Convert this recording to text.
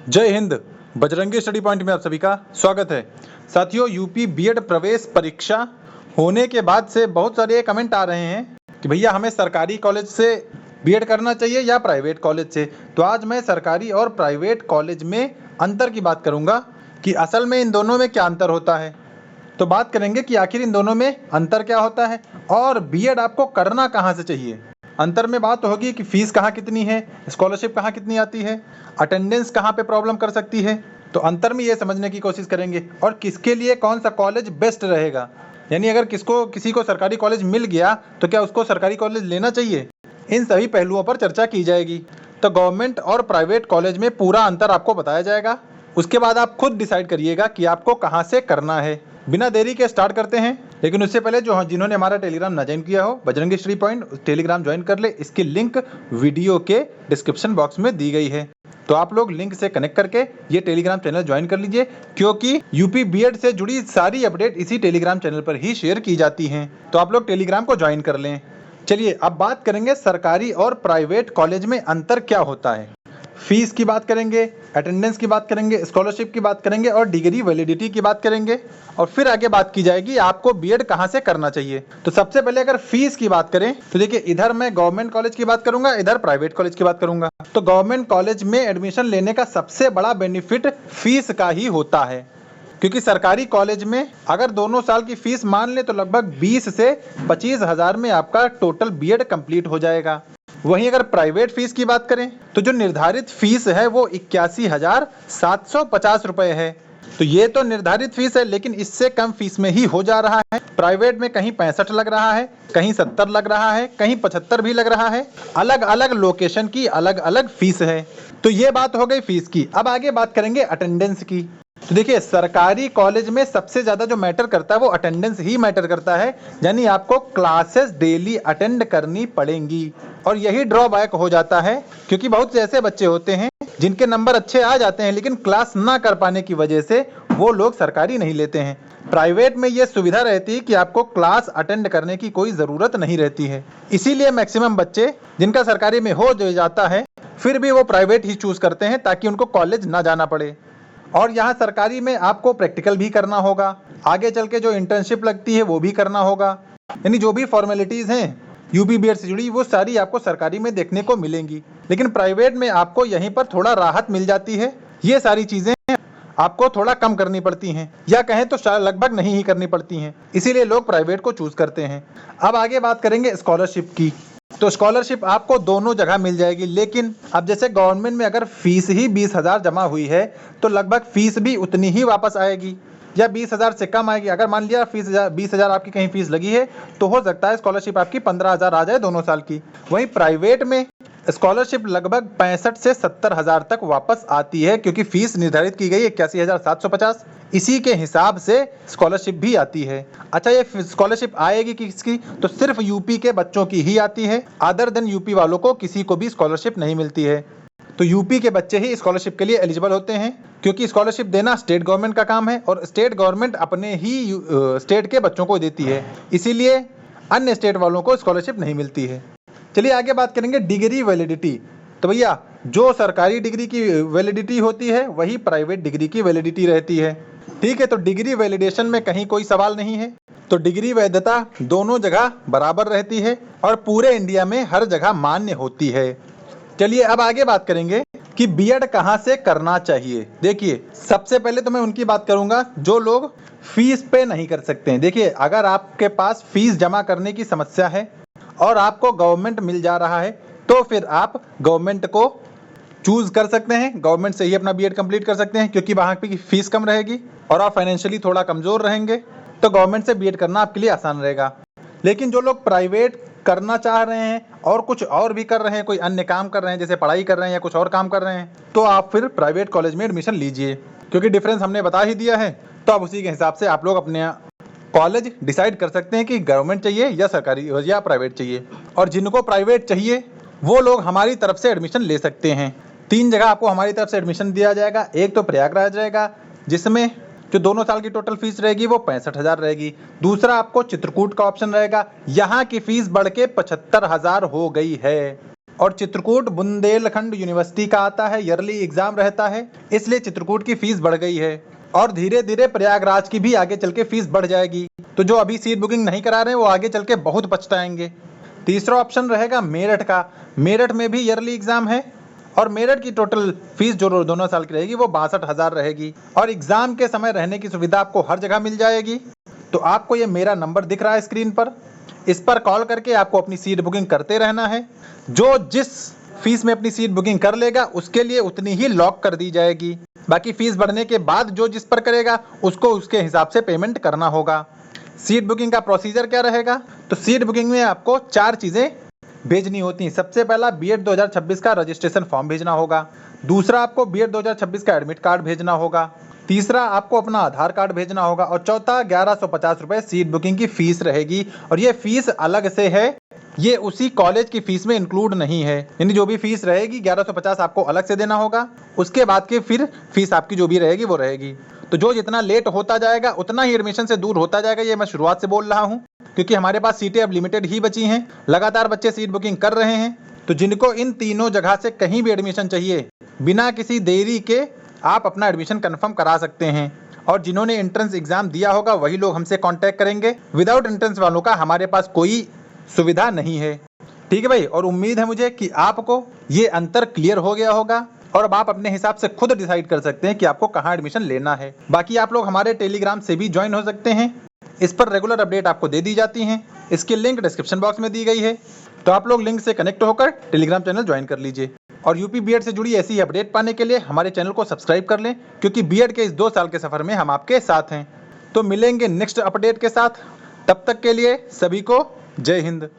जय Hind. Bajrangi study point में आप सभी का स्वागत है। साथियों, यूपी बीएड प्रवेश परीक्षा होने के बाद से बहुत सारे कमेंट आ रहे हैं कि भैया हमें सरकारी कॉलेज से बीएड करना चाहिए या प्राइवेट कॉलेज से। तो आज मैं सरकारी और प्राइवेट कॉलेज में अंतर की बात करूंगा कि असल में इन दोनों में क्या अंतर होता है। तो बात करेंगे कि आखिर इन दोनों में अंतर क्या होता है और बीएड आपको करना कहाँ से चाहिए। अंतर में बात होगी कि फीस कहाँ कितनी है, स्कॉलरशिप कहाँ कितनी आती है, अटेंडेंस कहाँ पे प्रॉब्लम कर सकती है। तो अंतर में ये समझने की कोशिश करेंगे और किसके लिए कौन सा कॉलेज बेस्ट रहेगा। यानी अगर किसी को सरकारी कॉलेज मिल गया तो क्या उसको सरकारी कॉलेज लेना चाहिए। इन सभी पहलुओं पर चर्चा की जाएगी। तो गवर्नमेंट और प्राइवेट कॉलेज में पूरा अंतर आपको बताया जाएगा। उसके बाद आप खुद डिसाइड करिएगा कि आपको कहाँ से करना है। बिना देरी के स्टार्ट करते हैं। लेकिन उससे पहले जिन्होंने हमारा टेलीग्राम ना ज्वाइन किया हो, Bajrangi study point Telegram join कर ले। इसकी लिंक वीडियो के डिस्क्रिप्शन बॉक्स में दी गई है। तो आप लोग लिंक से कनेक्ट करके ये टेलीग्राम चैनल ज्वाइन कर लीजिए, क्योंकि यूपी बीएड से जुड़ी सारी अपडेट इसी टेलीग्राम चैनल पर ही शेयर की जाती हैं। तो आप लोग टेलीग्राम को ज्वाइन कर लें। चलिए अब बात करेंगे सरकारी और प्राइवेट कॉलेज में अंतर क्या होता है। फीस की बात करेंगे, अटेंडेंस की बात करेंगे, स्कॉलरशिप की बात करेंगे और डिग्री वैलिडिटी की बात करेंगे। और फिर आगे बात की जाएगी आपको बीएड कहाँ से करना चाहिए। तो सबसे पहले अगर फीस की बात करें तो देखिए, इधर मैं गवर्नमेंट कॉलेज की बात करूंगा, इधर प्राइवेट कॉलेज की बात करूंगा। तो गवर्नमेंट कॉलेज में एडमिशन लेने का सबसे बड़ा बेनिफिट फीस का ही होता है, क्योंकि सरकारी कॉलेज में अगर दोनों साल की फीस मान ले तो लगभग 20 से 25 हज़ार में आपका टोटल बीएड कंप्लीट हो जाएगा। वहीं अगर प्राइवेट फीस की बात करें तो जो निर्धारित फीस है वो 81,750 रुपए है। तो ये तो निर्धारित फीस है, लेकिन इससे कम फीस में ही हो जा रहा है। प्राइवेट में कहीं 65 लग रहा है, कहीं 70 लग रहा है, कहीं 75 भी लग रहा है। अलग अलग लोकेशन की अलग अलग फीस है। तो ये बात हो गई फीस की। अब आगे बात करेंगे अटेंडेंस की। तो देखिए, सरकारी कॉलेज में सबसे ज़्यादा जो मैटर करता है वो अटेंडेंस ही मैटर करता है। यानी आपको क्लासेस डेली अटेंड करनी पड़ेंगी। और यही ड्रॉबैक हो जाता है, क्योंकि बहुत से ऐसे बच्चे होते हैं जिनके नंबर अच्छे आ जाते हैं, लेकिन क्लास ना कर पाने की वजह से वो लोग सरकारी नहीं लेते हैं। प्राइवेट में ये सुविधा रहती है कि आपको क्लास अटेंड करने की कोई ज़रूरत नहीं रहती है। इसीलिए मैक्सिमम बच्चे जिनका सरकारी में हो जाता है, फिर भी वो प्राइवेट ही चूज़ करते हैं ताकि उनको कॉलेज ना जाना पड़े। और यहाँ सरकारी में आपको प्रैक्टिकल भी करना होगा, आगे चल के जो इंटर्नशिप लगती है वो भी करना होगा। यानी जो भी फॉर्मेलिटीज़ हैं यूपी बीएड से जुड़ी वो सारी आपको सरकारी में देखने को मिलेंगी। लेकिन प्राइवेट में आपको यहीं पर थोड़ा राहत मिल जाती है। ये सारी चीज़ें आपको थोड़ा कम करनी पड़ती हैं, या कहें तो लगभग नहीं ही करनी पड़ती हैं। इसीलिए लोग प्राइवेट को चूज़ करते हैं। अब आगे बात करेंगे स्कॉलरशिप की। तो स्कॉलरशिप आपको दोनों जगह मिल जाएगी, लेकिन अब जैसे गवर्नमेंट में अगर फीस ही 20,000 जमा हुई है तो लगभग फीस भी उतनी ही वापस आएगी या 20,000 से कम आएगी। अगर मान लिया 20,000 आपकी कहीं फीस लगी है तो हो सकता है स्कॉलरशिप आपकी 15,000 आ जाए दोनों साल की। वहीं प्राइवेट में स्कॉलरशिप लगभग 65 से 70 हज़ार तक वापस आती है, क्योंकि फीस निर्धारित की गई है 81,750। इसी के हिसाब से स्कॉलरशिप भी आती है। अच्छा, ये स्कॉलरशिप आएगी किसकी? तो सिर्फ यूपी के बच्चों की ही आती है। अदर देन यूपी वालों को किसी को भी स्कॉलरशिप नहीं मिलती है। तो यूपी के बच्चे ही स्कॉलरशिप के लिए एलिजिबल होते हैं, क्योंकि स्कॉलरशिप देना स्टेट गवर्नमेंट का काम है और स्टेट गवर्नमेंट अपने ही स्टेट के बच्चों को देती है। इसीलिए अन्य स्टेट वालों को स्कॉलरशिप नहीं मिलती है। चलिए आगे बात करेंगे डिग्री वैलिडिटी। तो भैया, जो सरकारी डिग्री की वैलिडिटी होती है वही प्राइवेट डिग्री की वैलिडिटी रहती है। ठीक है, तो डिग्री वैलिडेशन में कहीं कोई सवाल नहीं है। तो डिग्री वैधता दोनों जगह बराबर रहती है और पूरे इंडिया में हर जगह मान्य होती है। चलिए अब आगे बात करेंगे कि बीएड कहाँ से करना चाहिए। देखिए, सबसे पहले तो मैं उनकी बात करूंगा जो लोग फीस पे नहीं कर सकते हैं। देखिए, अगर आपके पास फीस जमा करने की समस्या है और आपको गवर्नमेंट मिल जा रहा है तो फिर आप गवर्नमेंट को चूज कर सकते हैं, गवर्नमेंट से ही अपना बीएड कंप्लीट कर सकते हैं, क्योंकि वहाँ की फीस कम रहेगी और आप फाइनेंशियली थोड़ा कमज़ोर रहेंगे तो गवर्नमेंट से बीएड करना आपके लिए आसान रहेगा। लेकिन जो लोग प्राइवेट करना चाह रहे हैं और कुछ और भी कर रहे हैं, कोई अन्य काम कर रहे हैं, जैसे पढ़ाई कर रहे हैं या कुछ और काम कर रहे हैं, तो आप फिर प्राइवेट कॉलेज में एडमिशन लीजिए, क्योंकि डिफरेंस हमने बता ही दिया है। तो अब उसी के हिसाब से आप लोग अपने कॉलेज डिसाइड कर सकते हैं कि गवर्नमेंट चाहिए या सरकारी या प्राइवेट चाहिए। और जिनको प्राइवेट चाहिए वो लोग हमारी तरफ से एडमिशन ले सकते हैं। 3 जगह आपको हमारी तरफ से एडमिशन दिया जाएगा। एक तो प्रयागराज रहेगा, जिसमें जो दोनों साल की टोटल फीस रहेगी वो 65,000 रहेगी। दूसरा आपको चित्रकूट का ऑप्शन रहेगा, यहाँ की फीस बढ़ के 75,000 हो गई है। और चित्रकूट बुंदेलखंड यूनिवर्सिटी का आता है, ईयरली एग्जाम रहता है, इसलिए चित्रकूट की फीस बढ़ गई है और धीरे धीरे प्रयागराज की भी आगे चल के फीस बढ़ जाएगी। तो जो अभी सीट बुकिंग नहीं करा रहे हैं वो आगे चल के बहुत पछताएंगे। तीसरा ऑप्शन रहेगा मेरठ का। मेरठ में भी ईयरली एग्जाम है और मेरठ की टोटल फीस जो दोनों साल की रहेगी वो 62,000 रहेगी और एग्जाम के समय रहने की सुविधा आपको हर जगह मिल जाएगी। तो आपको ये मेरा नंबर दिख रहा है स्क्रीन पर, इस पर कॉल करके आपको अपनी सीट बुकिंग करते रहना है। जो जिस फीस में अपनी सीट बुकिंग कर लेगा उसके लिए उतनी ही लॉक कर दी जाएगी। बाकी फीस बढ़ने के बाद जो जिस पर करेगा उसको उसके हिसाब से पेमेंट करना होगा। सीट बुकिंग का प्रोसीजर क्या रहेगा? तो सीट बुकिंग में आपको 4 चीज़ें भेजनी होती हैं। सबसे पहला बीएड 2026 का रजिस्ट्रेशन फॉर्म भेजना होगा। दूसरा आपको बीएड 2026 का एडमिट कार्ड भेजना होगा। तीसरा आपको अपना आधार कार्ड भेजना होगा और चौथा 1150 रुपये सीट बुकिंग की फीस रहेगी और ये फीस अलग से है, ये उसी कॉलेज की फीस में इंक्लूड नहीं है। यानी जो भी फीस रहेगी 1150 आपको अलग से देना होगा, उसके बाद की फिर फीस आपकी जो भी रहेगी वो रहेगी। तो जो जितना लेट होता जाएगा उतना ही एडमिशन से दूर होता जाएगा, ये मैं शुरुआत से बोल रहा हूँ, क्योंकि हमारे पास सीटें अब लिमिटेड ही बची हैं। लगातार बच्चे सीट बुकिंग कर रहे हैं। तो जिनको इन तीनों जगह से कहीं भी एडमिशन चाहिए, बिना किसी देरी के आप अपना एडमिशन कंफर्म करा सकते हैं। और जिन्होंने एंट्रेंस एग्जाम दिया होगा वही लोग हमसे कांटेक्ट करेंगे। विदाउट एंट्रेंस वालों का हमारे पास कोई सुविधा नहीं है। ठीक है भाई, और उम्मीद है मुझे कि आपको ये अंतर क्लियर हो गया होगा और अब आप अपने हिसाब से खुद डिसाइड कर सकते हैं कि आपको कहाँ एडमिशन लेना है। बाकी आप लोग हमारे टेलीग्राम से भी ज्वाइन हो सकते हैं, इस पर रेगुलर अपडेट आपको दे दी जाती हैं। इसकी लिंक डिस्क्रिप्शन बॉक्स में दी गई है, तो आप लोग लिंक से कनेक्ट होकर टेलीग्राम चैनल ज्वाइन कर लीजिए। और यूपी बीएड से जुड़ी ऐसी अपडेट पाने के लिए हमारे चैनल को सब्सक्राइब कर लें, क्योंकि बीएड के इस 2 साल के सफ़र में हम आपके साथ हैं। तो मिलेंगे नेक्स्ट अपडेट के साथ, तब तक के लिए सभी को जय हिंद।